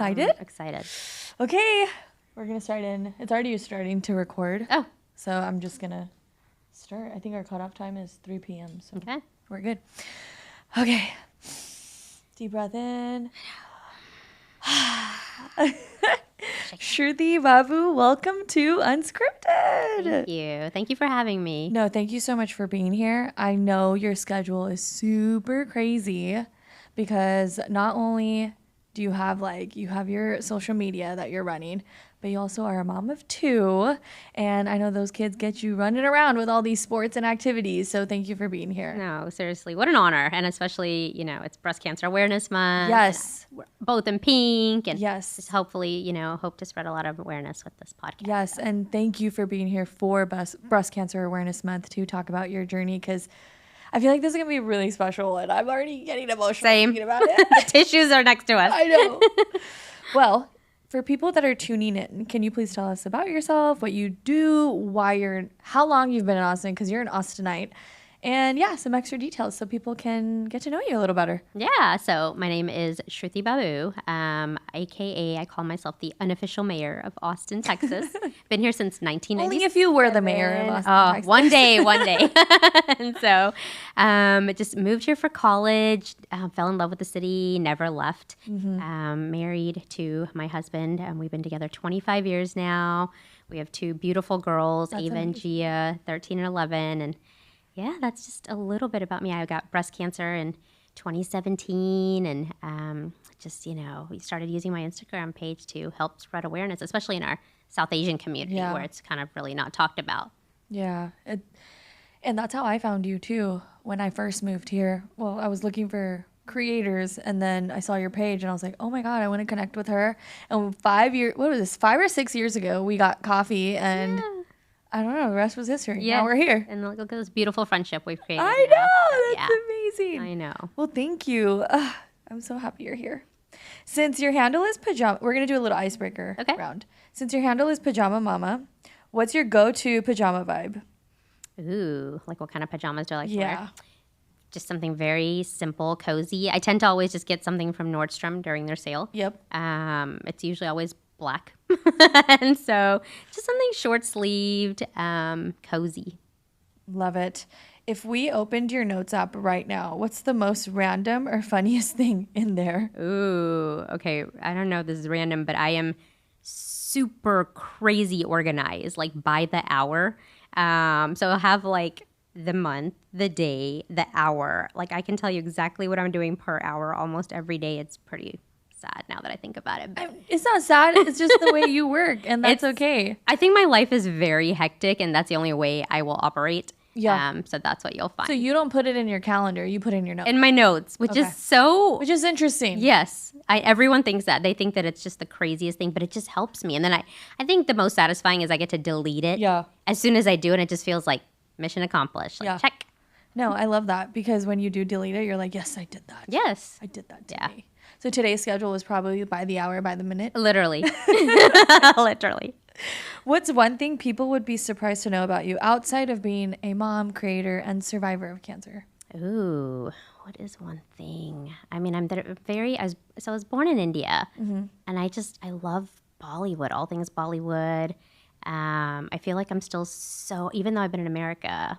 excited? Excited. Okay, we're gonna start in. It's already starting to record. Oh, So I'm just gonna start. I think our cutoff time is 3 p.m. So okay. we're good. Okay. Deep breath in. Shruti Babu, welcome to Unscripted. Thank you. Thank you for having me. No, thank you so much for being here. I know your schedule is super crazy because not only do you have your social media that you're running, but you also are a mom of 2. And I know those kids get you running around with all these sports and activities. So thank you for being here. No, seriously, what an honor. And especially, it's Breast Cancer Awareness Month. Yes. We're both in pink. And Yes. just hopefully, hope to spread a lot of awareness with this podcast. Yes. And thank you for being here for Breast Cancer Awareness Month to talk about your journey, because I feel like this is going to be really special, and I'm already getting emotional thinking about it. The tissues are next to us. I know. Well, for people that are tuning in, can you please tell us about yourself, what you do, how long you've been in Austin, because you're an Austinite, and some extra details so people can get to know you a little better. Yeah, so my name is Shruti Babu, a.k.a. I call myself the unofficial mayor of Austin, Texas. Been here since 1997. Only if you were the mayor of Austin, Texas. One day. And so just moved here for college, fell in love with the city, never left. Married to my husband, and we've been together 25 years now. We have 2 beautiful girls, That's Ava and Gia, 13 and 11, and yeah, that's just a little bit about me. I got breast cancer in 2017, and we started using my Instagram page to help spread awareness, especially in our South Asian community where it's kind of really not talked about. Yeah, and that's how I found you too when I first moved here. Well, I was looking for creators, and then I saw your page, and I was like, oh my god, I want to connect with her. And 5 or 6 years ago, we got coffee, and I don't know, the rest was history. Yeah. Now we're here. And look at this beautiful friendship we've created. I know, that's amazing. I know. Well, thank you. I'm so happy you're here. Since your handle is pajama, we're gonna do a little icebreaker round. Since your handle is Pajama Mama, what's your go-to pajama vibe? Ooh, like what kind of pajamas do I like to wear? Yeah. Just something very simple, cozy. I tend to always just get something from Nordstrom during their sale. Yep. It's usually always black. And so just something short-sleeved, cozy. Love it. If we opened your notes app right now, what's the most random or funniest thing in there? Ooh, okay. I don't know if this is random, but I am super crazy organized, like by the hour. So I'll have like the month, the day, the hour. Like I can tell you exactly what I'm doing per hour almost every day. It's pretty sad now that I think about it. But It's not sad. It's just the way you work, and that's okay. I think my life is very hectic, and that's the only way I will operate. Yeah. So that's what you'll find. So you don't put it in your calendar. You put it in your notes. In my notes, which is interesting. Yes. Everyone thinks that. They think that it's just the craziest thing, but it just helps me. And then I think the most satisfying is I get to delete it. Yeah. As soon as I do, and it just feels like mission accomplished. Like, check. No, I love that, because when you do delete it, you're like, yes, I did that. Yes. I did that today. So today's schedule was probably by the hour, by the minute. Literally. Literally. What's one thing people would be surprised to know about you outside of being a mom, creator, and survivor of cancer? Ooh, what is one thing? I mean, I was born in India, and I love Bollywood, all things Bollywood. I feel like I'm still even though I've been in America,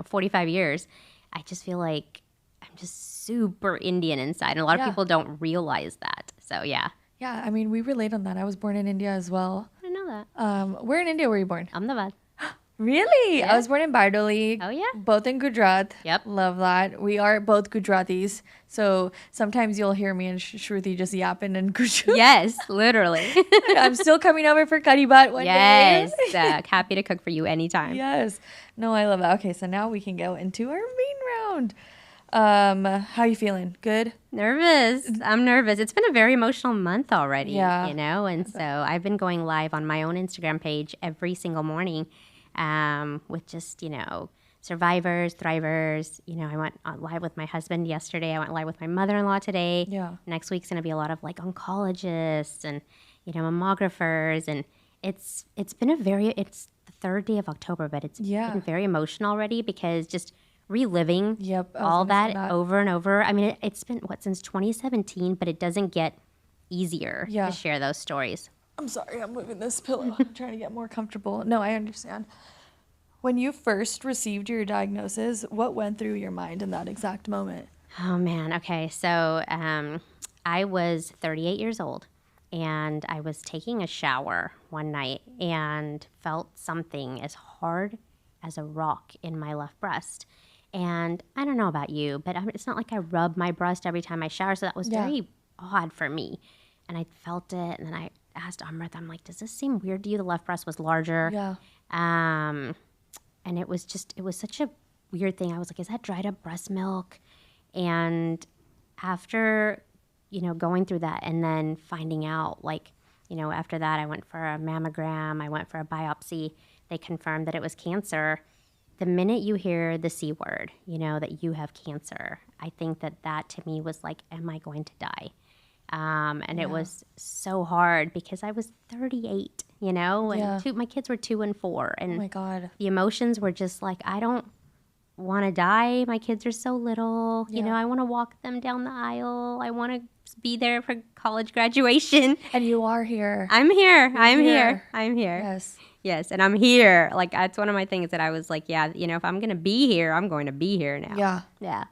45 years, I just feel like I'm just super Indian inside, and a lot of people don't realize that. So, yeah. Yeah, I mean, we relate on that. I was born in India as well. I didn't know that. Where in India were you born? Ahmedabad. Really? Yeah. I was born in Bardoli. Oh, yeah? Both in Gujarat. Yep. Love that. We are both Gujaratis. So sometimes you'll hear me and Shruti just yapping in Gujarat. Yes, literally. I'm still coming over for curry butt one day. Yes. Happy to cook for you anytime. Yes. No, I love that. Okay, so now we can go into our main round. How you feeling? Good? Nervous. I'm nervous. It's been a very emotional month already. Yeah. And so I've been going live on my own Instagram page every single morning, with just, survivors, thrivers. I went live with my husband yesterday. I went live with my mother-in-law today. Yeah. Next week's going to be a lot of oncologists and, mammographers. And it's been it's the 3rd day of October, but it's been very emotional already, because just reliving all that over and over. I mean, it's been, since 2017, but it doesn't get easier Yeah. to share those stories. I'm sorry, I'm moving this pillow. I'm trying to get more comfortable. No, I understand. When you first received your diagnosis, what went through your mind in that exact moment? Oh man. Okay. So I was 38 years old and I was taking a shower one night and felt something as hard as a rock in my left breast. And I don't know about you, but it's not like I rub my breast every time I shower. So that was Yeah. very odd for me. And I felt it. And then I asked Amrit, I'm like, does this seem weird to you? The left breast was larger. Yeah. And it was such a weird thing. I was like, is that dried up breast milk? And after, going through that and then finding out, like, after that, I went for a mammogram, I went for a biopsy. They confirmed that it was cancer. The minute you hear the C word, that you have cancer, I think that to me was like, am I going to die? And it was so hard because I was 38, and my kids were 2 and 4. And Oh my God. the emotions were just like, I don't want to die. My kids are so little. I want to walk them down the aisle. I want to be there for college graduation. And you are here. I'm here. I'm here. here. Yes. Yes, and I'm here. Like, that's one of my things that I was like, yeah, if I'm going to be here, I'm going to be here now. Yeah. Yeah.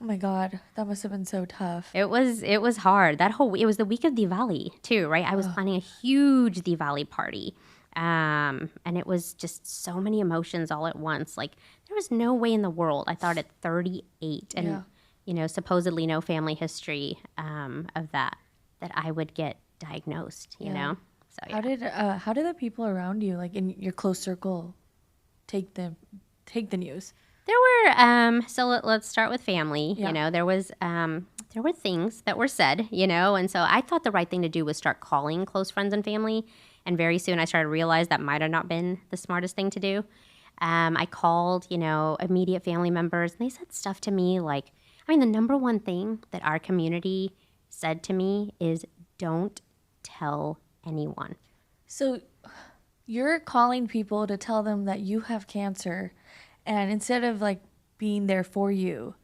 Oh my God. That must have been so tough. It was hard. It was the week of Diwali too, right? I was planning a huge Diwali party. And it was just so many emotions all at once. Like, there was no way in the world, I thought at 38 and, supposedly no family history of that I would get diagnosed, you know? So, yeah. How did the people around you, like in your close circle, take the news? There were, let's start with family. Yeah. There were things that were said, and so I thought the right thing to do was start calling close friends and family. And very soon I started to realize that might have not been the smartest thing to do. I called, immediate family members, and they said stuff to me like, the number one thing that our community said to me is, don't tell anyone. So you're calling people to tell them that you have cancer, and instead of like being there for you,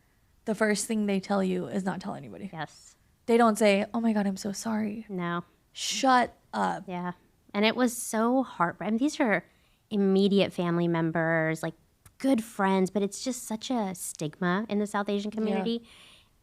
the first thing they tell you is not tell anybody. Yes. They don't say, oh my God, I'm so sorry. No. Shut up. Yeah. And it was so heartbreaking. These are immediate family members, like good friends, but it's just such a stigma in the South Asian community.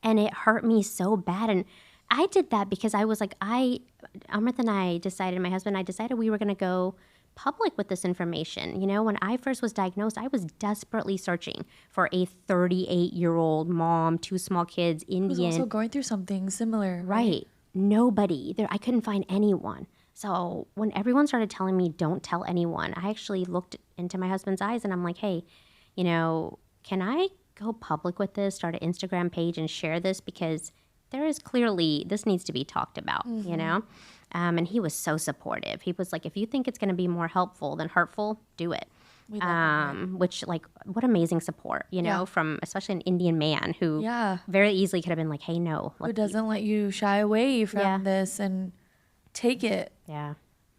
And it hurt me so bad. And I did that because I was like, Amrit and I decided, my husband and I decided we were going to go public with this information. When I first was diagnosed, I was desperately searching for a 38-year-old mom, 2 small kids, Indian. Who's also going through something similar. Right. Nobody. I couldn't find anyone. So when everyone started telling me don't tell anyone, I actually looked into my husband's eyes and I'm like, hey, can I go public with this, start an Instagram page and share this? Because there is clearly, this needs to be talked about, And he was so supportive. He was like, if you think it's going to be more helpful than hurtful, do it. Which, like, what amazing support, from especially an Indian man who very easily could have been like, hey, no. Who doesn't let you shy away from this and take it. Yeah.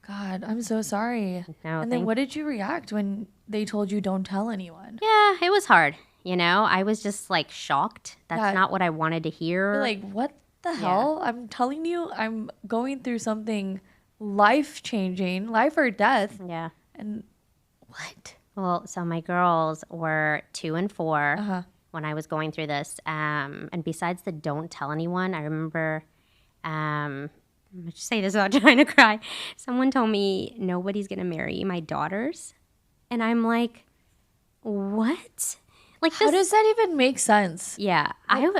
God, I'm so sorry. No, and then what did you react when they told you don't tell anyone? Yeah, it was hard. I was just like shocked. That's not what I wanted to hear. You're like, what the hell? I'm telling you, I'm going through something life-changing, life or death. Yeah. And what? Well, so my girls were 2 and 4 when I was going through this. And besides the don't tell anyone, I remember, I'm going to say this without trying to cry. Someone told me nobody's going to marry my daughters. And I'm like, what? Like, how does that even make sense? Yeah. I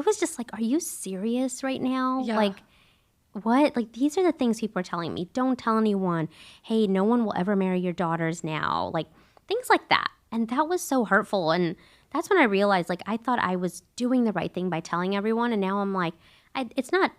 was just like, are you serious right now? Yeah. Like, what? Like, these are the things people are telling me. Don't tell anyone. Hey, no one will ever marry your daughters now. Like, things like that. And that was so hurtful. And that's when I realized, like, I thought I was doing the right thing by telling everyone. And now I'm like, it's not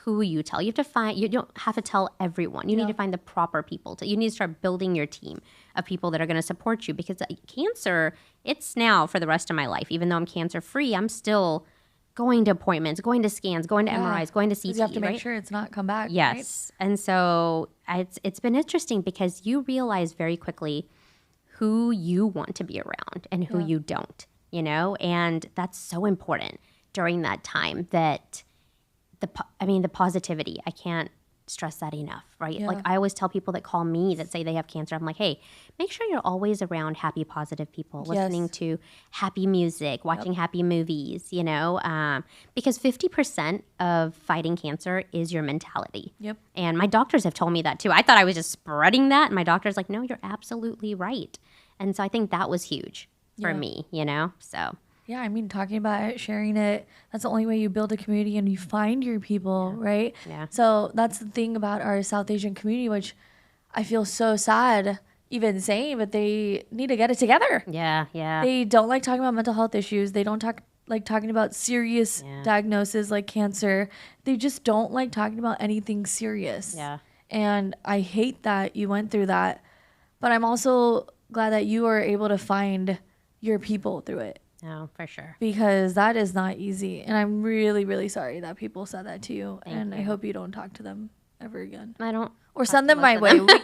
who you tell. You don't have to tell everyone. You need to find the proper people. You need to start building your team of people that are going to support you, because cancer, it's now for the rest of my life. Even though I'm cancer free, I'm still going to appointments, going to scans, going to MRIs, going to CT. You have to make sure it's not come back. Yes. Right? And so it's been interesting because you realize very quickly who you want to be around and who you don't, and that's so important during that time, that the positivity. I can't stress that enough, right? Yeah. Like I always tell people that call me that say they have cancer, I'm like, hey, make sure you're always around happy, positive people, listening to happy music, watching happy movies, because 50% of fighting cancer is your mentality. Yep. And my doctors have told me that too. I thought I was just spreading that. And my doctor's like, no, you're absolutely right. And so I think that was huge for me, so. Yeah, I mean, talking about it, sharing it, that's the only way you build a community and you find your people, right? Yeah. So that's the thing about our South Asian community, which I feel so sad even saying, but they need to get it together. Yeah, yeah. They don't like talking about mental health issues. They don't like talking about serious diagnoses like cancer. They just don't like talking about anything serious. Yeah. And I hate that you went through that. But I'm also glad that you were able to find your people through it. No, for sure. Because that is not easy. And I'm really, really sorry that people said that to you. Thank and you. I hope you don't talk to them ever again. I don't. Or send them my way. Send them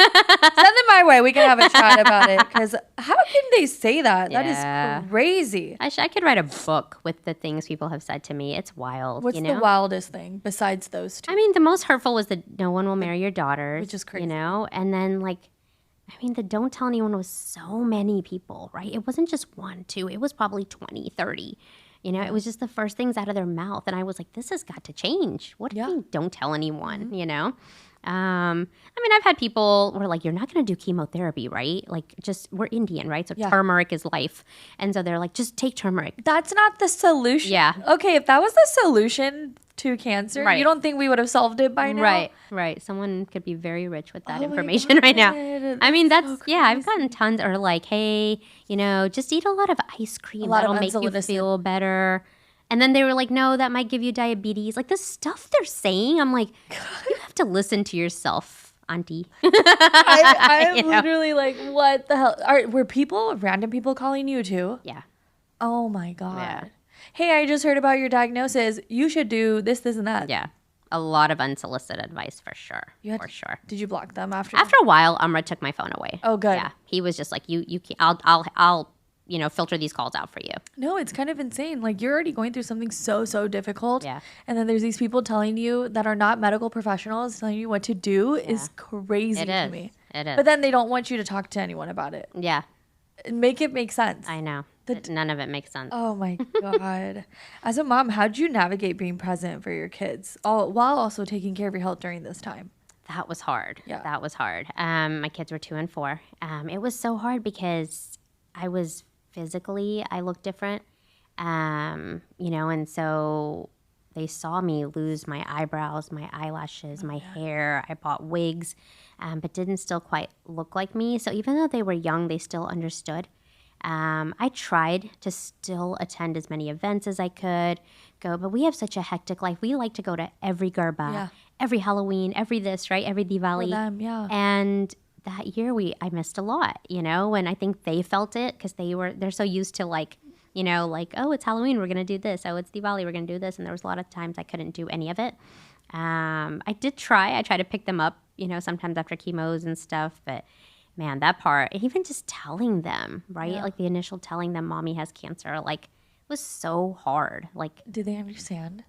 my way. We can have a chat about it. Because how can they say that? Yeah. That is crazy. I could write a book with the things people have said to me. It's wild. What's the wildest thing besides those two? I mean, the most hurtful was that no one will marry your daughters. Which is crazy. And then the don't tell anyone was so many people, right? It wasn't just 1, 2. It was probably 20, 30. It was just the first things out of their mouth. And I was like, this has got to change. What do you mean, don't tell anyone, I've had people who are like, you're not going to do chemotherapy, right? Like, we're Indian, right? So turmeric is life. And so they're like, just take turmeric. That's not the solution. Yeah. Okay, if that was the solution to cancer, Right. you don't think we would have solved it by now? Right. Someone could be very rich with that information right now. I mean, that's I've gotten tons or like, hey, just eat a lot of ice cream. That'll make you feel better. And then they were like, no, that might give you diabetes. Like the stuff they're saying, I'm like, you have to listen to yourself, auntie. I'm literally like, what the hell? Were random people calling you too? Yeah. Oh my God. Yeah. Hey, I just heard about your diagnosis. You should do this, this, and that. Yeah. A lot of unsolicited advice for sure. Sure. Did you block them after? After a while, Amra took my phone away. Oh, good. Yeah. He was just like, you can't, I'll filter these calls out for you. No, it's kind of insane. Like you're already going through something so, so difficult. Yeah. And then there's these people telling you that are not medical professionals telling you what to do is crazy to me. It is. But then they don't want you to talk to anyone about it. Yeah. Make it make sense. I know. None of it makes sense. Oh my God. As a mom, how'd you navigate being present for your kids while also taking care of your health during this time? That was hard. Yeah. That was hard. My kids were 2 and 4. It was so hard because I was physically, I looked different. And so they saw me lose my eyebrows, my eyelashes, my hair. I bought wigs, but didn't still quite look like me. So even though they were young, they still understood. I tried to still attend as many events as I could go, but we have such a hectic life. We like to go to every Garba, every Halloween, every this, right? Every Diwali. For them, yeah. And that year I missed a lot, and I think they felt it because they're so used to oh, it's Halloween, we're going to do this. Oh, it's Diwali, we're going to do this. And there was a lot of times I couldn't do any of it. I did try. I tried to pick them up, sometimes after chemos and stuff, but man, that part, even just telling them, right? Yeah. Like the initial telling them mommy has cancer, was so hard. Did they understand?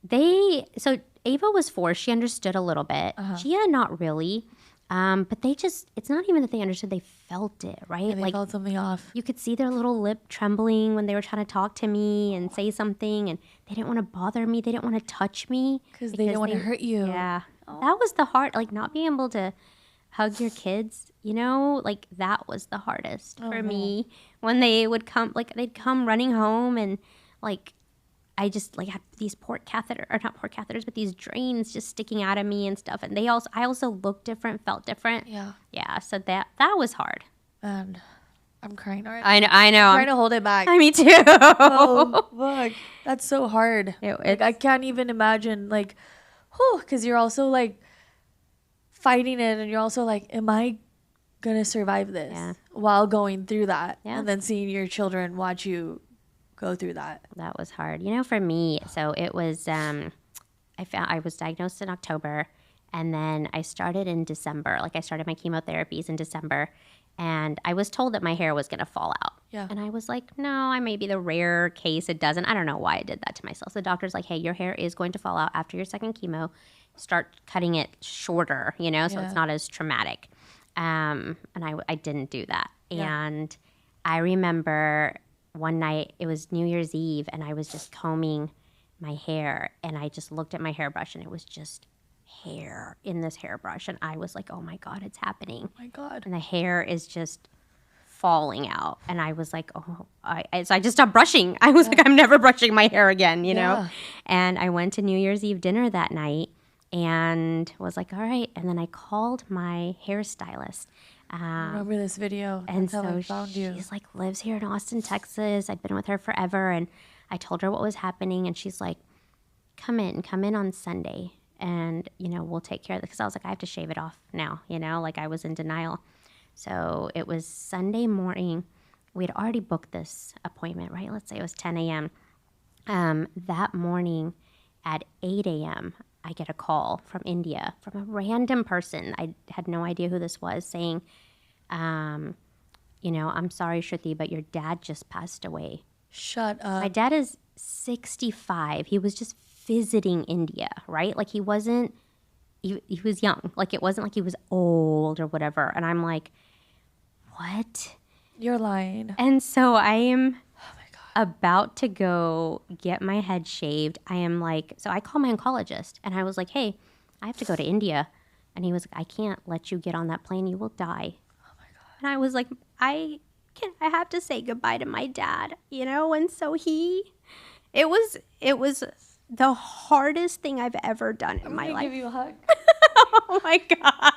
So Ava was 4. She understood a little bit. Gia, not really. But it's not even that they understood, they felt it, right? And they felt something off. You could see their little lip trembling when they were trying to talk to me and say something, and they didn't want to bother me. They didn't want to touch me. Because they didn't want to hurt you. Yeah. That was the hard, not being able to hug your kids, that was the hardest for me when they would come, they'd come running home and I just had these not port catheters, but these drains just sticking out of me and stuff. And I also looked different, felt different. Yeah. Yeah. So that was hard. And I'm crying already. I know. I'm trying to hold it back. Me too. Oh, fuck. That's so hard. I can't even imagine, because you're also fighting it, and you're also am I gonna survive this while going through that? Yeah. And then seeing your children watch you go through that. That was hard. For me, so it was, I was diagnosed in October, and then I started in December. I started my chemotherapies in December, and I was told that my hair was going to fall out. Yeah. And I was like, no, I may be the rare case it doesn't. I don't know why I did that to myself. So the doctor's like, hey, your hair is going to fall out after your second chemo. Start cutting it shorter, so Yeah. it's not as traumatic. And I didn't do that. Yeah. And I remember one night, it was New Year's Eve, and I was just combing my hair, and I just looked at my hairbrush, and it was just hair in this hairbrush. And I was like, oh my God, it's happening. Oh my God. And the hair is just falling out. And I was like, oh, so I just stopped brushing. I was like, I'm never brushing my hair again, you know? Yeah. And I went to New Year's Eve dinner that night and was like, all right. And then I called my hairstylist. I remember this video. And That's how so I found you. she's like, lives here in Austin, Texas. I've been with her forever. And I told her what was happening. And she's like, come in on Sunday. And, we'll take care of it. Because I was like, I have to shave it off now, like I was in denial. So it was Sunday morning. We had already booked this appointment, right? Let's say it was 10 a.m. That morning at 8 a.m., I get a call from India from a random person. I had no idea who this was, saying, I'm sorry, Shruti, but your dad just passed away. Shut up. My dad is 65. He was just visiting India, right? Like he was young. Like it wasn't like he was old or whatever. And I'm like, what? You're lying. And so I am about to go get my head shaved. I am like, so I call my oncologist and I was like, hey, I have to go to India. And he was like, I can't let you get on that plane. You will die. Oh my God. And I was like, I have to say goodbye to my dad, And so it was the hardest thing I've ever done in my life. Give you a hug. Oh my God.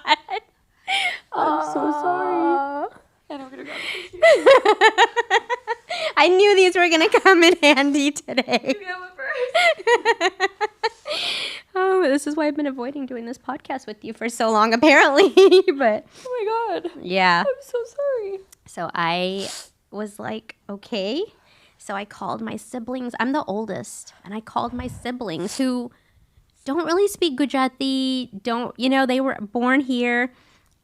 I'm so sorry. And I'm gonna grab it. I knew these were going to come in handy today. You go first. Oh, this is why I've been avoiding doing this podcast with you for so long, apparently. But Oh my God. yeah. I'm so sorry. So I was like, okay. So I called my siblings. I'm the oldest. And I called my siblings who don't really speak Gujarati, they were born here,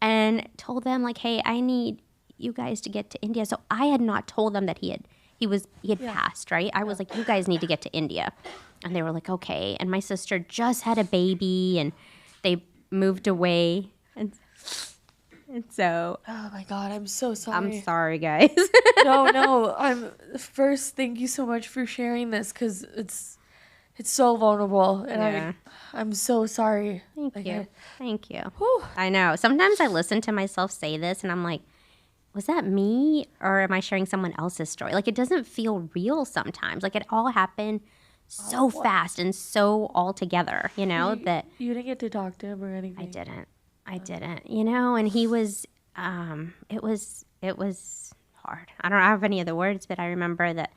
and told them like, hey, I need you guys to get to India. So I had not told them that he had passed, right? I was like, you guys need to get to India. And they were like, okay. And my sister just had a baby and they moved away. And so Oh my God. I'm so sorry. I'm sorry, guys. No. Thank you so much for sharing this because it's so vulnerable. And Yeah. I'm so sorry. Thank you. Whew. I know. Sometimes I listen to myself say this and I'm like, was that me or am I sharing someone else's story? Like it doesn't feel real sometimes. Like it all happened so fast and so all together, that You didn't get to talk to him or anything. I didn't, and he was, it was hard. I don't have any other words, but I remember that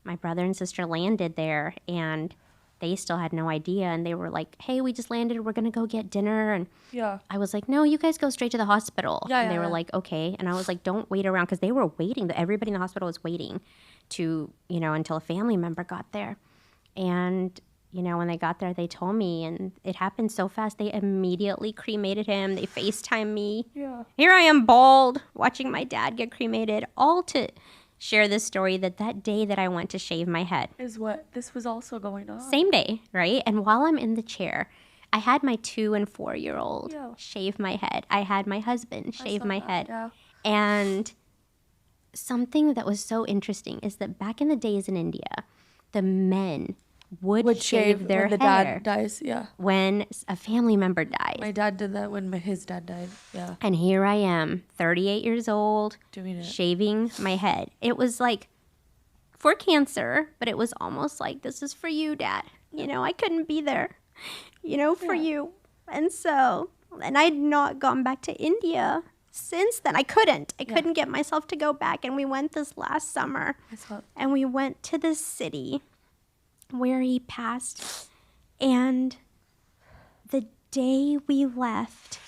my brother and sister landed there and they still had no idea. And they were like, hey, we just landed. We're going to go get dinner. And Yeah. I was like, no, you guys go straight to the hospital. Yeah, and they yeah, were yeah. like, okay. And I was like, don't wait around because they were waiting. Everybody in the hospital was waiting to, until a family member got there. And, when they got there, they told me, and it happened so fast. They immediately cremated him. They FaceTimed me. Yeah. Here I am bald, watching my dad get cremated, all to share this story that day that I went to shave my head. Is what this was also going on. Same day, right? And while I'm in the chair, I had my 2 and 4-year-old Yeah. shave my head. I had my husband shave saw my that, head. yeah. And something that was so interesting is that back in the days in India, the men would shave their when the hair dad dies. Yeah. when a family member dies. My dad did that when his dad died. Yeah. And here I am, 38 years old, Doing it. shaving my head. It was like for cancer, but it was almost like, this is for you, Dad. I couldn't be there, for you. And I had not gone back to India since then. I couldn't get myself to go back. And we went this last summer and we went to the city where he passed. And the day we left,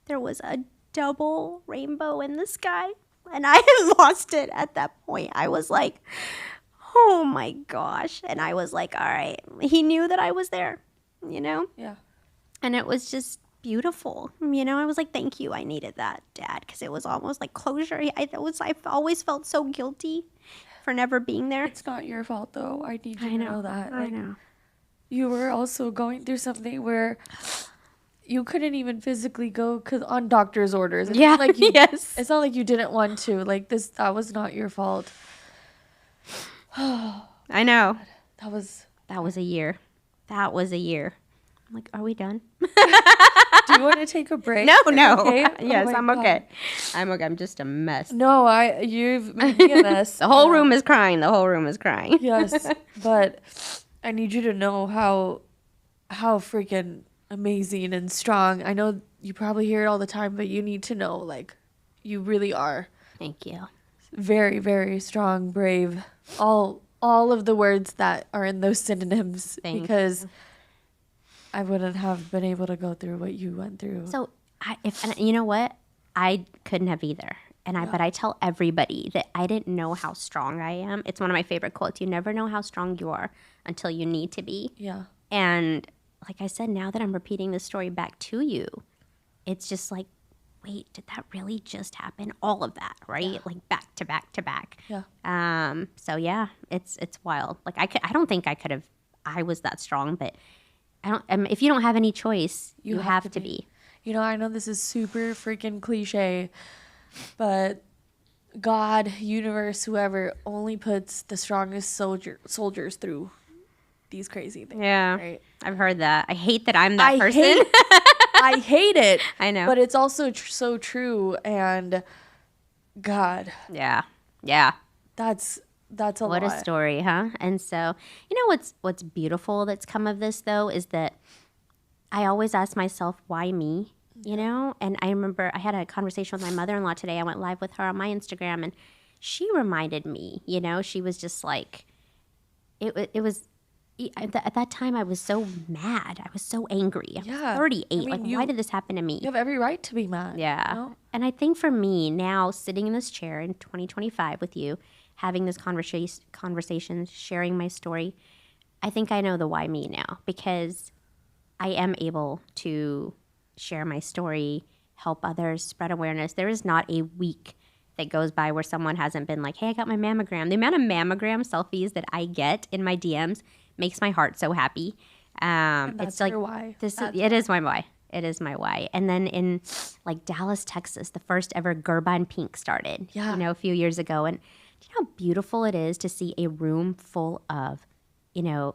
there was a double rainbow in the sky. And I had lost it at that point. I was like, oh my gosh. And I was like, all right. He knew that I was there, Yeah. And it was just beautiful. I was like, thank you. I needed that, Dad, because it was almost like closure. I've always felt so guilty for never being there. It's not your fault, though. I need you I to know. know that. I know. You were also going through something where you couldn't even physically go on doctor's orders. It's Yeah. not like you, Yes. It's not like you didn't want to. Like that was not your fault. I know. That was a year. That was a year. I'm like, are we done? Do you want to take a break? No. Okay? Yes, Oh my I'm God. okay. I'm okay. I'm just a mess. No, you've made me a mess. The whole room is crying. The whole room is crying. Yes, but I need you to know how freaking amazing and strong. I know you probably hear it all the time, but you need to know, like, you really are Thank you. very, very strong, brave. All of the words that are in those synonyms, Thank because I wouldn't have been able to go through what you went through. So, and you know what? I couldn't have either. But I tell everybody that I didn't know how strong I am. It's one of my favorite quotes. You never know how strong you are until you need to be. Yeah. And like I said, now that I'm repeating this story back to you, it's just like, wait, did that really just happen? All of that, right? Yeah. Like back to back to back. Yeah. So yeah, it's wild. Like I don't think I could have. I was that strong, but I don't. If you don't have any choice, you have to be. You know, I know this is super freaking cliche, but God, universe, whoever only puts the strongest soldiers through these crazy things. Yeah, right? I've heard that. I hate that I'm that person. I hate it. I know, but it's also so true. And God, yeah, that's a lot. What a story, huh? And so, what's beautiful that's come of this though is that I always ask myself, why me? And I remember I had a conversation with my mother-in-law today. I went live with her on my Instagram, and she reminded me, she was just like, it was, at that time I was so mad. I was so angry. I was 38. Why did this happen to me? You have every right to be mad. Yeah. You know? And I think for me now, sitting in this chair in 2025 with you, having this conversation, sharing my story, I think I know the why me now, because I am able to share my story, help others, spread awareness. There is not a week that goes by where someone hasn't been like, hey, I got my mammogram. The amount of mammogram selfies that I get in my DMs makes my heart so happy. That's it's like, your why. It is my why. It is my why. And then in like Dallas, Texas, the first ever Gerban Pink started, a few years ago. And do you know how beautiful it is to see a room full of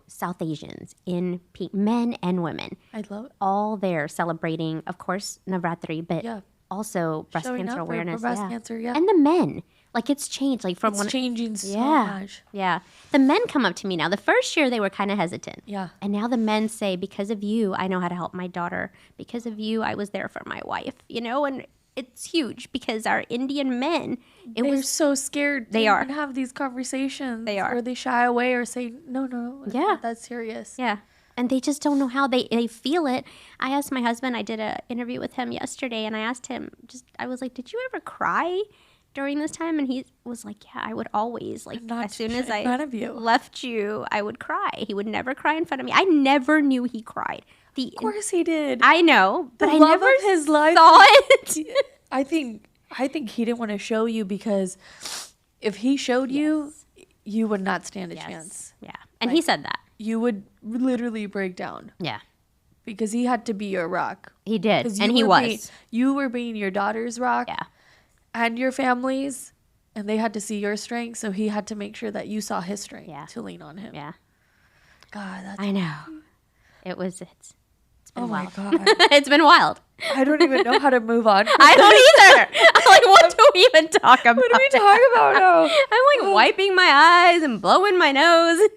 South Asians in pink, men and women. I love it. All there celebrating, of course, Navratri, but also breast Showing cancer up for awareness. breast cancer, And the men. Like it's changed. Like from it's changing so much. Yeah. The men come up to me now. The first year they were kind of hesitant. Yeah. And now the men say, because of you, I know how to help my daughter. Because of you, I was there for my wife. And it's huge because our Indian men, They're so scared. They are. Even have these conversations. They are. Or they shy away or say, no, it's not that serious. Yeah. And they just don't know how they feel it. I asked my husband, I did an interview with him yesterday, and I asked him, I was like, did you ever cry during this time? And he was like, yeah, I would always. Like, as soon as I left you, I would cry. He would never cry in front of me. I never knew he cried. Of course he did. I know, but I never of his life saw it. I think he didn't want to show you, because if he showed you, you would not stand a chance. Yeah. And he said that. You would literally break down. Yeah. Because he had to be your rock. He did. And he was. You were being your daughter's rock. Yeah. And your family's. And they had to see your strength. So he had to make sure that you saw his strength to lean on him. Yeah. God, that's... I know. It's been wild. Oh my God. It's been wild. I don't even know how to move on. I don't either. I'm like, what do we even talk about? What do we talk about now? I'm like wiping my eyes and blowing my nose.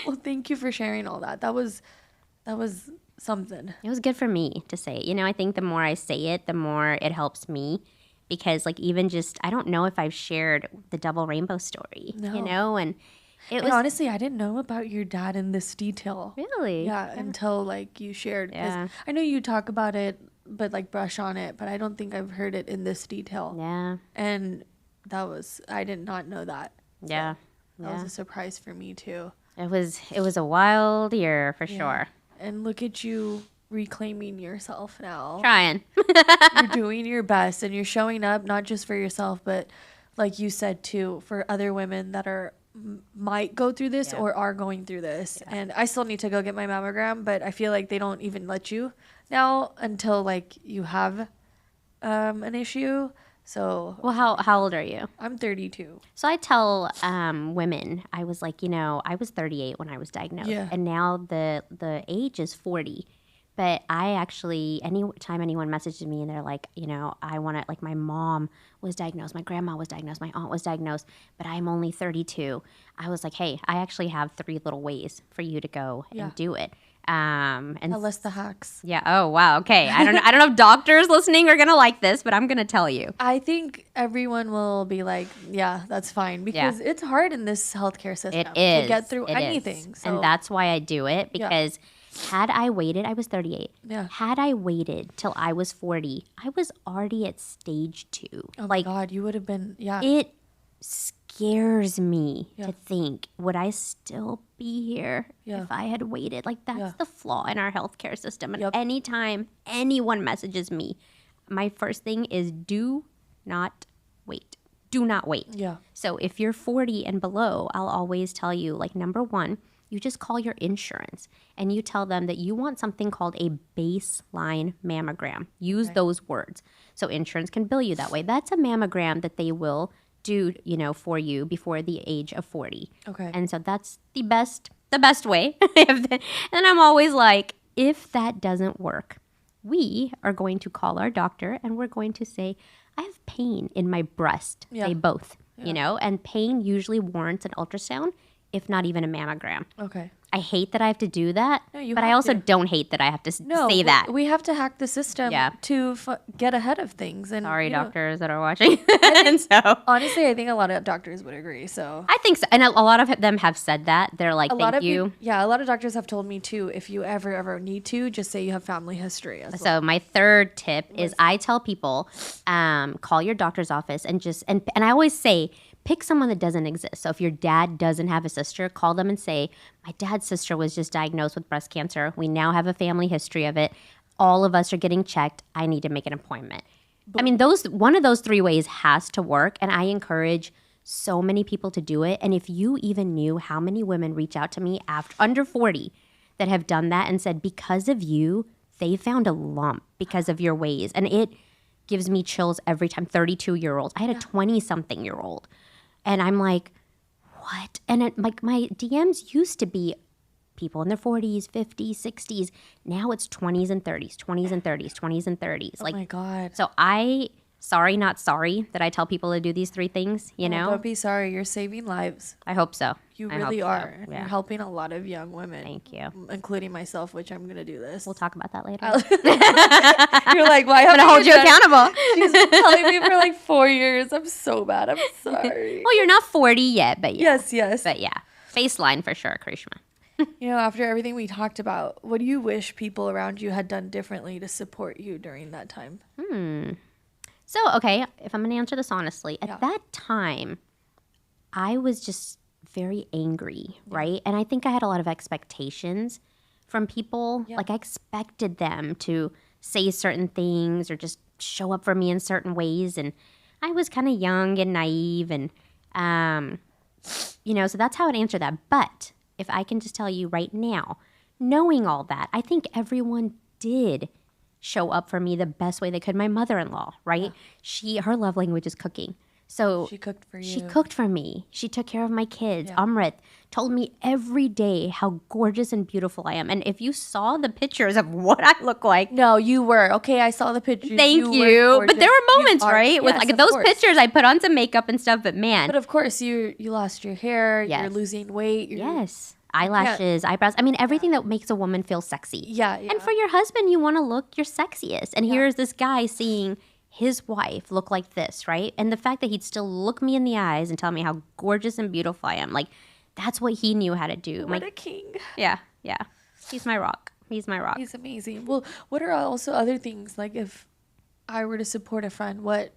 Well, thank you for sharing all that. That was something. It was good for me to say it. I think the more I say it, the more it helps me. Because like even just, I don't know if I've shared the double rainbow story, and it was... honestly, I didn't know about your dad in this detail. Really? Yeah, until like you shared. Yeah. I know you talk about it, but like brush on it, but I don't think I've heard it in this detail. Yeah. And I did not know that. So yeah. That was a surprise for me too. It was a wild year for sure. And look at you reclaiming yourself now. Trying. You're doing your best and you're showing up not just for yourself, but like you said too, for other women that are might go through this or are going through this. And I still need to go get my mammogram, but I feel like they don't even let you now until like you have an issue. So Well, how old are you? I'm 32. So I tell women, I was like, I was 38 when I was diagnosed, and now the age is 40. But I actually, anytime anyone messages me and they're like, I want to, like my mom was diagnosed, my grandma was diagnosed, my aunt was diagnosed, but I'm only 32. I was like, hey, I actually have 3 little ways for you to go and do it. And tell us the hacks. Yeah. Oh, wow. Okay. I don't know if doctors listening are going to like this, but I'm going to tell you. I think everyone will be like, yeah, that's fine. Because it's hard in this healthcare system It is. to get through anything. So. And that's why I do it, because had I waited, I was 38. Yeah. Had I waited till I was 40, I was already at stage 2. Oh my God, you would have been, It scares me to think, would I still be here if I had waited? Like, that's the flaw in our healthcare system. And anytime anyone messages me, my first thing is do not wait. Do not wait. Yeah. So if you're 40 and below, I'll always tell you, like, number one, you just call your insurance and you tell them that you want something called a baseline mammogram. Use those words. So insurance can bill you that way. That's a mammogram that they will do, for you before the age of 40. Okay. And so that's the best way. And I'm always like, if that doesn't work, we are going to call our doctor and we're going to say, I have pain in my breast. They both, and pain usually warrants an ultrasound, if not even a mammogram. Okay. I hate that I have to do that, No, but I also don't hate that I have to say that. We have to hack the system to get ahead of things. And sorry, doctors that are watching. And so, honestly, I think a lot of doctors would agree. So I think so. And a lot of them have said that. They're like, thank you. A lot of doctors have told me too, if you ever need to, just say you have family history as well. So my third tip is I tell people, call your doctor's office and I always say, pick someone that doesn't exist. So if your dad doesn't have a sister, call them and say, my dad's sister was just diagnosed with breast cancer. We now have a family history of it. All of us are getting checked. I need to make an appointment. One of those 3 ways has to work, and I encourage so many people to do it. And if you even knew how many women reach out to me under 40 that have done that and said, because of you, they found a lump because of your ways. And it gives me chills every time. 32-year-olds. I had a 20-something-year-old. And I'm like, what? And my DMs used to be people in their 40s, 50s, 60s. Now it's 20s and 30s, 20s and 30s, 20s and 30s. Oh my God. So sorry, not sorry that I tell people to do these 3 things, Don't be sorry. You're saving lives. I hope so. You really are. So. Yeah. You're helping a lot of young women. Thank you. Including myself, which I'm going to do this. We'll talk about that later. You're like, why I'm going to hold you accountable. She's been telling me for like 4 years. I'm so bad. I'm sorry. Well, you're not 40 yet, but yeah. Yes. But yeah, baseline for sure, Karishma. After everything we talked about, what do you wish people around you had done differently to support you during that time? So, okay, if I'm going to answer this honestly, at that time, I was just very angry, right? And I think I had a lot of expectations from people. Like, I expected them to say certain things or just show up for me in certain ways. And I was kind of young and naive. And, so that's how I'd answer that. But if I can just tell you right now, knowing all that, I think everyone did show up for me the best way they could. My mother-in-law, right? Her love language is cooking. So she cooked for you. She cooked for me. She took care of my kids. Amrit told me every day how gorgeous and beautiful I am. And if you saw the pictures of what I look like. No, you were. Okay, I saw the pictures. Thank you. But there were moments, right? With like those pictures, I put on some makeup and stuff, but man. But of course, you lost your hair. You're losing weight. Yes. Eyelashes, eyebrows. I mean, everything that makes a woman feel sexy. Yeah. And for your husband, you want to look your sexiest. And here's this guy seeing his wife look like this, right? And the fact that he'd still look me in the eyes and tell me how gorgeous and beautiful I am, like, that's what he knew how to do. What a king. Yeah. He's my rock. He's amazing. Well, what are also other things, like if I were to support a friend, what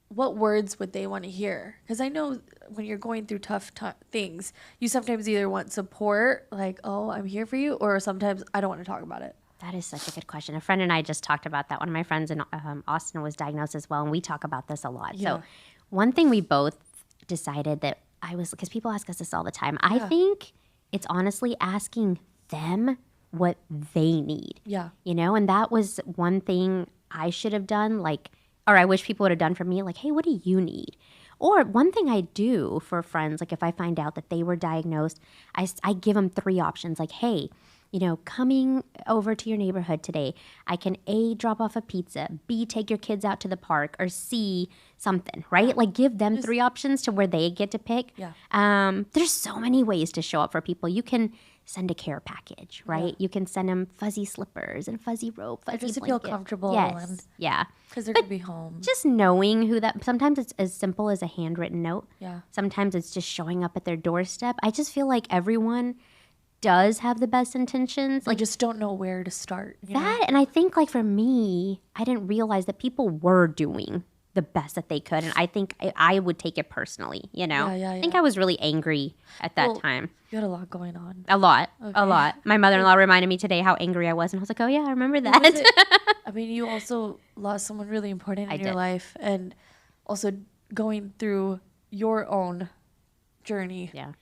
words would they want to hear? Because I know when you're going through tough things, you sometimes either want support, like, oh, I'm here for you, or sometimes I don't want to talk about it. That is such a good question. A friend and I just talked about that. One of my friends in Austin was diagnosed as well, and we talk about this a lot. Yeah. So one thing we both decided that because people ask us this all the time. I think it's honestly asking them what they need. Yeah. And that was one thing I should have done, or I wish people would have done for me, like, hey, what do you need? Or one thing I do for friends, like if I find out that they were diagnosed, I give them 3 options, like, hey, coming over to your neighborhood today, I can A, drop off a pizza, B, take your kids out to the park, or C, something, right? Like give them 3 options to where they get to pick. Yeah. There's so many ways to show up for people. You can send a care package, right? You can send them fuzzy slippers and fuzzy rope, fuzzy Just to blanket. feel comfortable. Yes, yeah. Because they're going to be home. Just knowing who that, sometimes it's as simple as a handwritten note. Yeah. Sometimes it's just showing up at their doorstep. I just feel like everyone does have the best intentions. I just don't know where to start. That, and I think for me, I didn't realize that people were doing the best that they could. And I think I would take it personally, I think I was really angry at that time. You had a lot going on. A lot. My mother-in-law reminded me today how angry I was. And I was like, oh yeah, I remember that. I mean, you also lost someone really important in your life. And also going through your own journey. Yeah.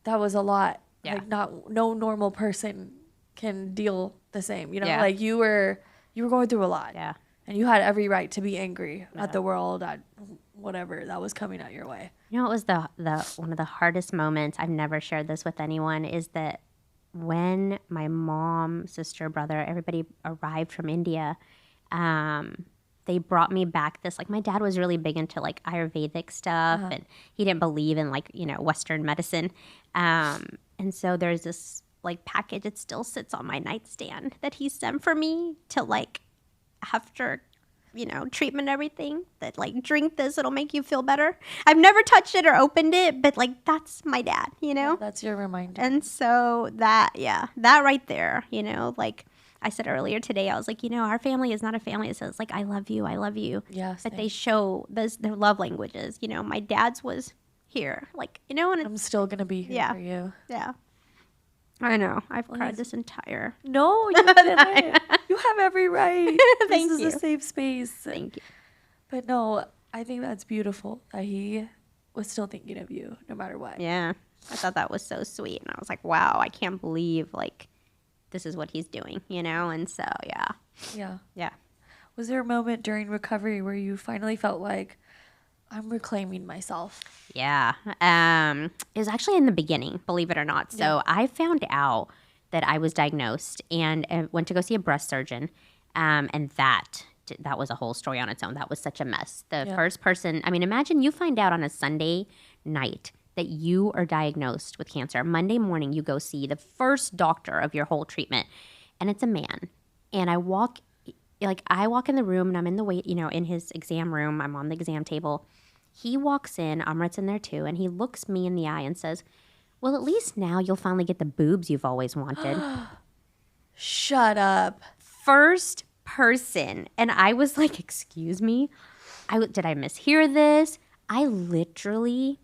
That was a lot. Yeah. Like no normal person can deal the same, like you were going through a lot. Yeah. And you had every right to be angry at the world, at whatever that was coming at your way. It was the one of the hardest moments. I've never shared this with anyone, is that when my mom, sister, brother, everybody arrived from India, they brought me back this, my dad was really big into Ayurvedic stuff, and he didn't believe in Western medicine. And so there's this package, it still sits on my nightstand, that he sent for me to after treatment and everything, that drink this, it'll make you feel better. I've never touched it or opened it, but that's my dad, That's your reminder. And so that right there, I said earlier today, I was like, our family is not a family that says I love you. Yes. But they show their love languages. My dad's was here, and I'm still gonna be here for you. Yeah. I know. I've cried this entire. No, you didn't. You have every right. Thank this you. is a safe space. Thank you. But no, I think that's beautiful that he was still thinking of you no matter what. Yeah. I thought that was so sweet. And I was like, wow, I can't believe this is what he's doing, And so, yeah. Yeah. Yeah. Was there a moment during recovery where you finally felt like, I'm reclaiming myself? Yeah. It was actually in the beginning, believe it or not. So I found out that I was diagnosed and went to go see a breast surgeon. And that was a whole story on its own. That was such a mess. The first person, imagine you find out on a Sunday night that you are diagnosed with cancer. Monday morning, you go see the first doctor of your whole treatment, and it's a man. And I walk in the room, and I'm in the in his exam room. I'm on the exam table. He walks in, Amrit's in there too, and he looks me in the eye and says, well, at least now you'll finally get the boobs you've always wanted. Shut up. First person. And I was like, excuse me? Did I mishear this? I literally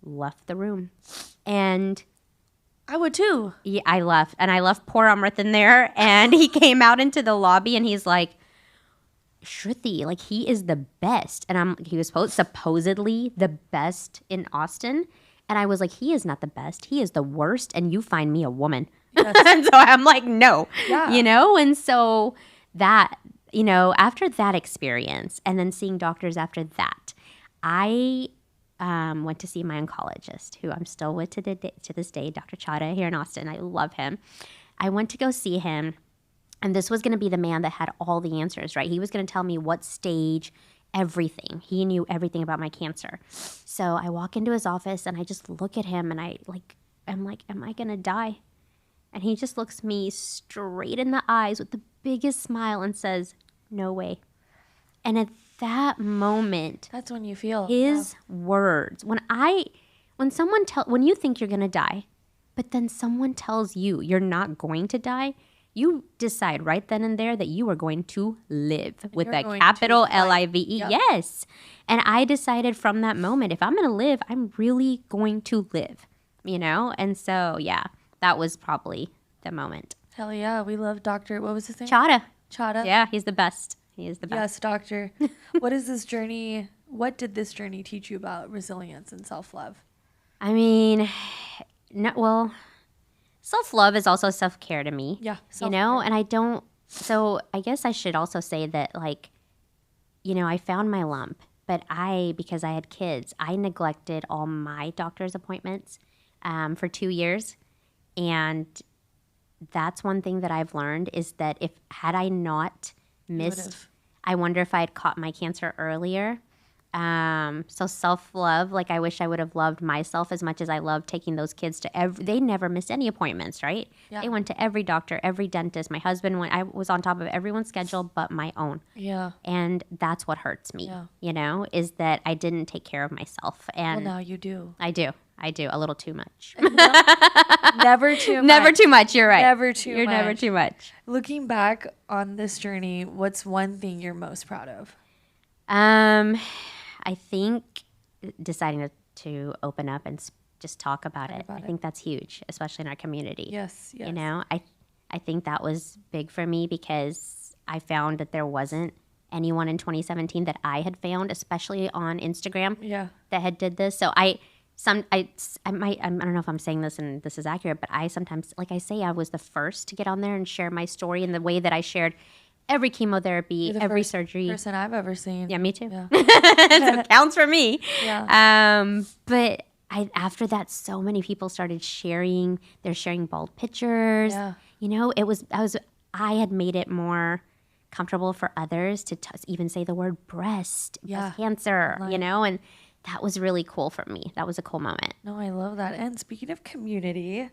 left the room. And I would too. Yeah, I left. And I left poor Amrit in there. And he came out into the lobby and he's like, Shruti, he is the best. And he was supposedly the best in Austin. And I was like, he is not the best. He is the worst. And you find me a woman. Yes. And so I'm like, no, And so that, after that experience and then seeing doctors after that, I went to see my oncologist, who I'm still with to this day, Dr. Chada here in Austin. I love him. I went to go see him. And this was going to be the man that had all the answers, right? He was going to tell me what stage, everything. He knew everything about my cancer. So I walk into his office and I just look at him and I'm like, am I going to die? And he just looks me straight in the eyes with the biggest smile and says, no way. And at that moment, that's when you feel his words. When you think you're going to die, but then someone tells you you're not going to die, you decide right then and there that you are going to live with that capital LIVE. Yep. Yes. And I decided from that moment, if I'm going to live, I'm really going to live, And so, yeah, that was probably the moment. Hell yeah, we love Doctor. What was his name? Chada. Chada. Yeah, he's the best. He is the best. Yes, Doctor. What is this journey? What did this journey teach you about resilience and self-love? I mean, no, well, self-love is also self-care to me. Yeah, you know, and I don't. So I guess I should also say that, like, you know, I found my lump, but because I had kids, I neglected all my doctor's appointments for 2 years, and that's one thing that I've learned is that had I not missed, I wonder if I had caught my cancer earlier. So self-love, like I wish I would have loved myself as much as I loved taking those kids to they never missed any appointments, right? Yeah. They went to every doctor, every dentist. My husband I was on top of everyone's schedule but my own. Yeah. And that's what hurts me, you know, is that I didn't take care of myself. And well, now you do. I do a little too much. Never too much. Never too much. You're right. You're never too much. Looking back on this journey, what's one thing you're most proud of? I think deciding to open up and just talk about it. I think that's huge, especially in our community. Yes. You know, I think that was big for me because I found that there wasn't anyone in 2017 that I had found, especially on Instagram, that had did this. So I don't know if I'm saying this and this is accurate, but I sometimes, like I say, I was the first to get on there and share my story in the way that I shared every chemotherapy, every surgery. Person I've ever seen. Yeah, me too. Yeah. So it counts for me. Yeah. But after that, so many people started sharing. They're sharing bald pictures. Yeah. You know, I had made it more comfortable for others to even say the word breast cancer. You know, and that was really cool for me. That was a cool moment. No, I love that. And speaking of community,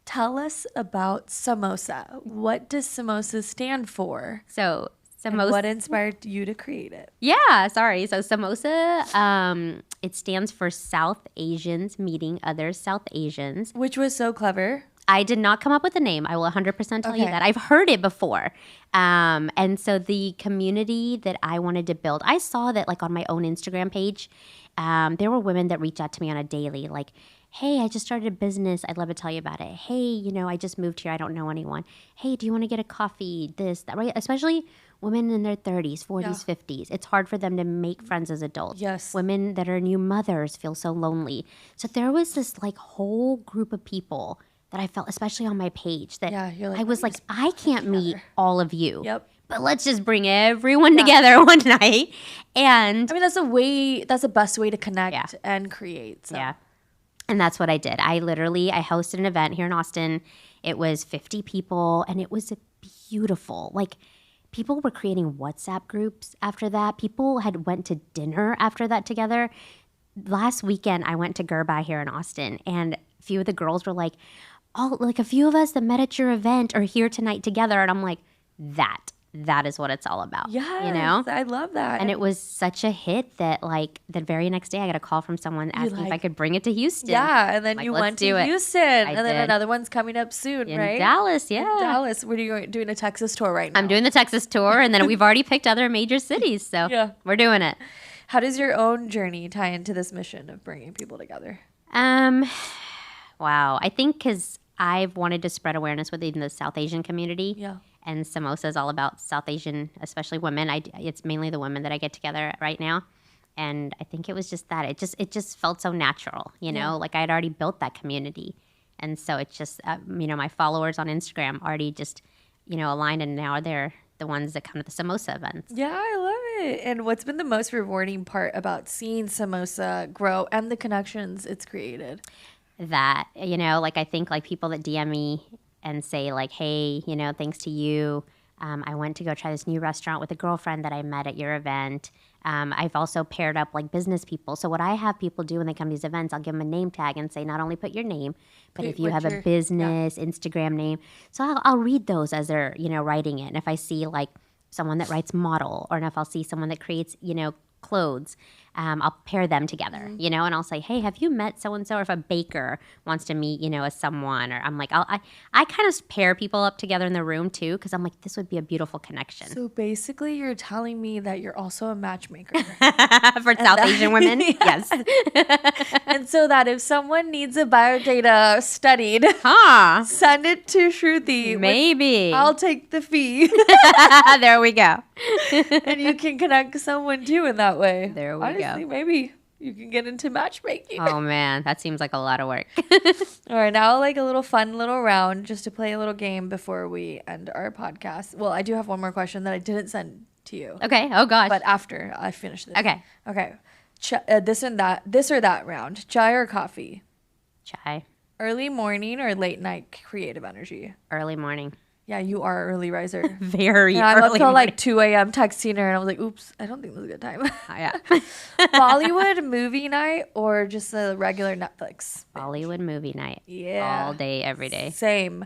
tell us about SAMOSA. What does SAMOSA stand for? So SAMOSA. And what inspired you to create it? Yeah, sorry. So SAMOSA, it stands for South Asians Meeting Other South Asians. Which was so clever. I did not come up with a name. I will 100% tell you that. I've heard it before. And so the community that I wanted to build, I saw that like on my own Instagram page, there were women that reached out to me on a daily, like, hey, I just started a business. I'd love to tell you about it. Hey, you know, I just moved here. I don't know anyone. Hey, do you want to get a coffee? This, that, right? Especially women in their 30s, 40s, 50s. It's hard for them to make friends as adults. Yes. Women that are new mothers feel so lonely. So there was this like whole group of people that I felt, especially on my page, that I was like, I can't meet all of you. Yep. But let's just bring everyone together one night. And I mean, that's the best way to connect and create. So. Yeah. And that's what I did. I hosted an event here in Austin. It was 50 people, and it was beautiful. Like, people were creating WhatsApp groups after that. People had went to dinner after that together. Last weekend, I went to Gerba here in Austin, and a few of the girls were like, oh, like a few of us that met at your event are here tonight together. And I'm like, that is what it's all about. Yes, you know? I love that. And it was such a hit that like the very next day I got a call from someone asking if I could bring it to Houston. Yeah, and then you went to Houston. And then another one's coming up soon, right? In Dallas, yeah. In Dallas. What are you doing a Texas tour right now? I'm doing the Texas tour, and then we've already picked other major cities, so we're doing it. How does your own journey tie into this mission of bringing people together? Wow. I think because I've wanted to spread awareness within the South Asian community. Yeah. And SAMOSA is all about South Asian, especially women. It's mainly the women that I get together right now. And I think it was just that. It just felt so natural, you know? Like I had already built that community. And so it's just, you know, my followers on Instagram already just, you know, aligned. And now they're the ones that come to the SAMOSA events. Yeah, I love it. And what's been the most rewarding part about seeing SAMOSA grow and the connections it's created? That, you know, like I think like people that DM me and say like, hey, you know, thanks to you, I went to go try this new restaurant with a girlfriend that I met at your event. I've also paired up like business people. So what I have people do when they come to these events, I'll give them a name tag and say, not only put your name, but if you have a business, Instagram name. So I'll read those as they're, you know, writing it. And if I see like someone that writes model, or if I'll see someone that creates, you know, clothes, I'll pair them together, you know, and I'll say, hey, have you met so-and-so? Or if a baker wants to meet, you know, a someone, or I'm like, I kind of pair people up together in the room too, because I'm like, this would be a beautiful connection. So basically, you're telling me that you're also a matchmaker. For South Asian women, yes. And so that if someone needs a biodata studied, send it to Shruti. Maybe. I'll take the fee. There we go. And you can connect someone too in that way. There we go. Honestly, maybe you can get into matchmaking. Oh man, that seems like a lot of work. All right, now like a little fun little round just to play a little game before we end our podcast. Well, I do have one more question that I didn't send to you. Okay. Oh gosh. But after I finish this. Okay. Okay. This or that round. Chai or coffee? Chai. Early morning or late night creative energy? Early morning. Yeah, you are an early riser. Very I'm up early till morning. like 2 a.m. texting her, and I was like, oops, I don't think this is a good time. Yeah. Bollywood movie night or just a regular Netflix? Bollywood movie night. Yeah. All day, every day. Same.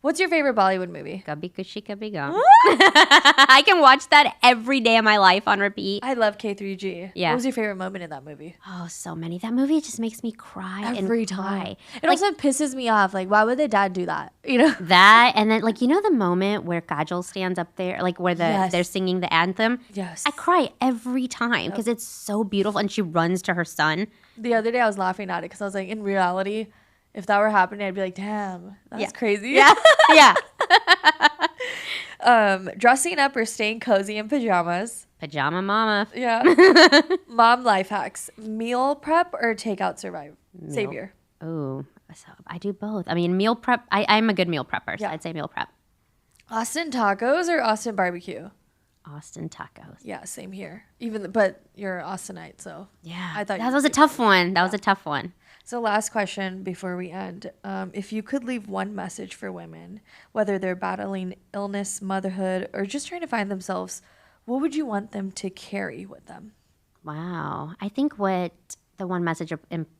What's your favorite Bollywood movie? Kabhi Khushi Kabhi Gum. I can watch that every day of my life on repeat. I love K3G. Yeah. What was your favorite moment in that movie? Oh, so many. That movie just makes me cry Every and time. cry. It also pisses me off. Like, why would the dad do that? You know? That, and then like, you know the moment where Kajol stands up there, like where they're singing the anthem? Yes. I cry every time because it's so beautiful, and she runs to her son. The other day I was laughing at it because I was like, in reality, if that were happening, I'd be like, damn, that's crazy. Yeah. Yeah. Dressing up or staying cozy in pajamas. Pajama mama. Yeah. Mom life hacks. Meal prep or takeout savior? Oh, so I do both. I mean, meal prep. I'm a good meal prepper, so Yeah. I'd say meal prep. Austin tacos or Austin barbecue? Austin tacos. Yeah, same here. But you're Austinite, so Yeah. I thought that was a tough one. That was a tough one. So last question before we end. If you could leave one message for women, whether they're battling illness, motherhood, or just trying to find themselves, what would you want them to carry with them? Wow. I think what the one message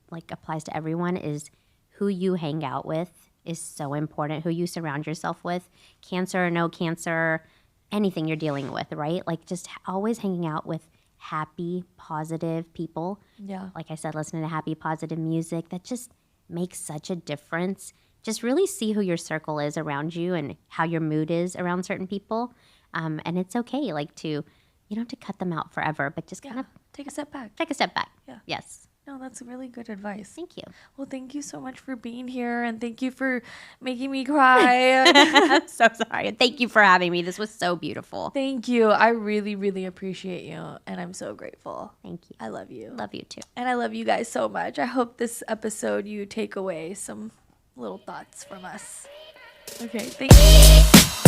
like applies to everyone is who you hang out with is so important. Who you surround yourself with, cancer or no cancer, anything you're dealing with, right? Like just always hanging out with happy, positive people. Yeah. Like I said, listening to happy, positive music, that just makes such a difference. Just really see who your circle is around you and how your mood is around certain people. And it's okay, like you don't have to cut them out forever, but just kind of Take a step back. take a step back. Yeah. Yes. No, that's really good advice. Thank you. Well, thank you so much for being here, and thank you for making me cry. I'm so sorry. Thank you for having me. This was so beautiful. Thank you. I really, really appreciate you, and I'm so grateful. Thank you. I love you. Love you too. And I love you guys so much. I hope this episode you take away some little thoughts from us. Okay, thank you.